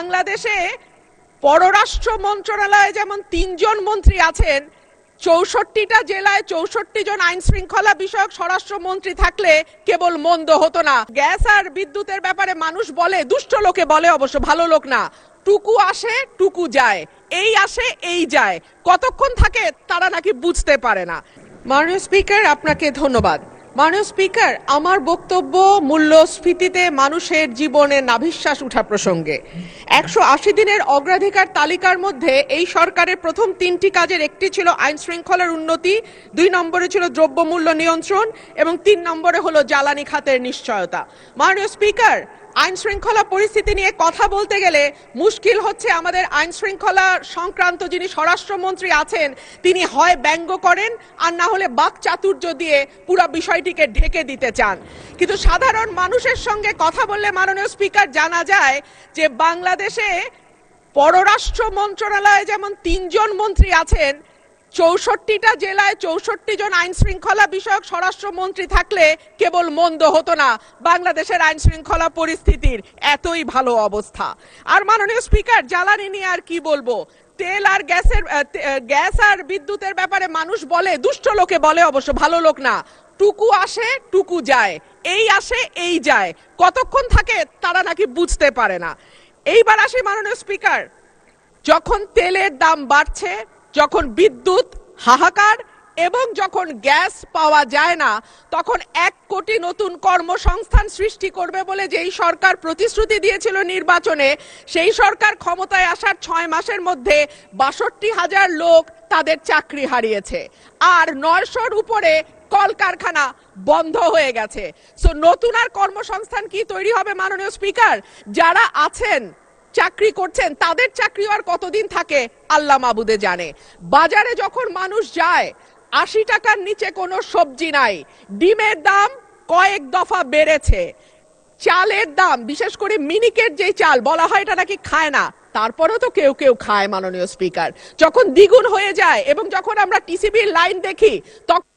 বাংলাদেশে পররাষ্ট্র মন্ত্রণালয়ে যেমন ৩ জন মন্ত্রী আছেন, ৬৪টা জেলায় ৬৪ জন আইন শৃঙ্খলা বিষয়ক স্বরাষ্ট্রমন্ত্রী থাকলে কেবল মন্দ হতো না। গ্যাস আর বিদ্যুতের ব্যাপারে মানুষ বলে, দুষ্ট লোকে বলে, অবশ্য ভালো লোক না, টুকু আসে টুকু যায়, এই আসে এই যায়, কতক্ষণ থাকে তারা নাকি বুঝতে পারে না। মাননীয় স্পিকার, আপনাকে ধন্যবাদ। মাননীয় স্পিকার, আমার বক্তব্য মূল্যস্ফীতিতে মানুষের জীবনে নাভিশ্বাস উঠা প্রসঙ্গে। ১৮০ দিনের অগ্রাধিকার তালিকার মধ্যে এই সরকারের প্রথম ৩টি কাজের একটি ছিল আইন শৃঙ্খলার উন্নতি, ২ নম্বরে ছিল দ্রব্যমূল্য নিয়ন্ত্রণ এবং ৩ নম্বরে হলো জ্বালানি খাতের নিশ্চয়তা। মাননীয় স্পিকার, আইন শৃঙ্খলা পরিস্থিতি নিয়ে কথা বলতে গেলে মুশকিল হচ্ছে আমাদের আইন শৃঙ্খলা সংক্রান্ত যিনি স্বরাষ্ট্রমন্ত্রী আছেন তিনি হয় ব্যঙ্গ করেন আর না হলে বাকচাতুর্য দিয়ে পুরো বিষয়টিকে ঢেকে দিতে চান। কিন্তু সাধারণ মানুষের সঙ্গে কথা বললে মাননীয় স্পিকার জানা যায় যে বাংলাদেশে পররাষ্ট্র মন্ত্রণালয়ে যেমন ৩ জন মন্ত্রী আছেন, ৬৪টা জেলায় ৬৪ জন আইন শৃঙ্খলা বিষয়ক স্বরাষ্ট্রমন্ত্রী থাকলে কেবল মন্দ হতো না বাংলাদেশের আইন শৃঙ্খলা পরিস্থিতির এতই ভালো অবস্থা। আর মাননীয় স্পিকার, জ্বালানি নিয়ে আর কি বলবো, তেল আর গ্যাস আর বিদ্যুতের ব্যাপারে মানুষ বলে, দুষ্ট লোকে বলে, অবশ্য ভালো লোক না, টুকু আসে টুকু যায়, এই আসে এই যায়, কতক্ষণ থাকে তারা নাকি বুঝতে পারে না। এইবার আসি মাননীয় স্পিকার, যখন তেলের দাম বাড়ছে, যখন বিদ্যুৎ হাহাকার এবং যখন গ্যাস পাওয়া যায় না, তখন ১ কোটি নতুন কর্মসংস্থান সৃষ্টি করবে বলে যেই সরকার প্রতিশ্রুতি দিয়েছিল নির্বাচনে, সেই সরকার ক্ষমতায় আসার ৬ মাসের মধ্যে ৬২,০০০ লোক তাদের চাকরি হারিয়েছে আর ৯০০-র উপরে কলকারখানা বন্ধ হয়ে গেছে। সো নতুন আর কর্মসংস্থান কি তৈরি হবে মাননীয় স্পিকার? যারা আছেন চাকরি করছেন তাদের চাকরি আর কতদিন থাকে আল্লাহ মাবুদে জানে। বাজারে যখন মানুষ যায় ৮০ টাকার নিচে কোনো সবজি নাই, ডিমের দাম কয়েক দফা বেড়েছে, চালের দাম, বিশেষ করে মিনিকেট যে চাল বলা হয় এটা নাকি খায় না, তারপরেও তো কেউ কেউ খায় মাননীয় স্পিকার, যখন দ্বিগুণ হয়ে যায় এবং যখন আমরা টিসিবির লাইন দেখি তখন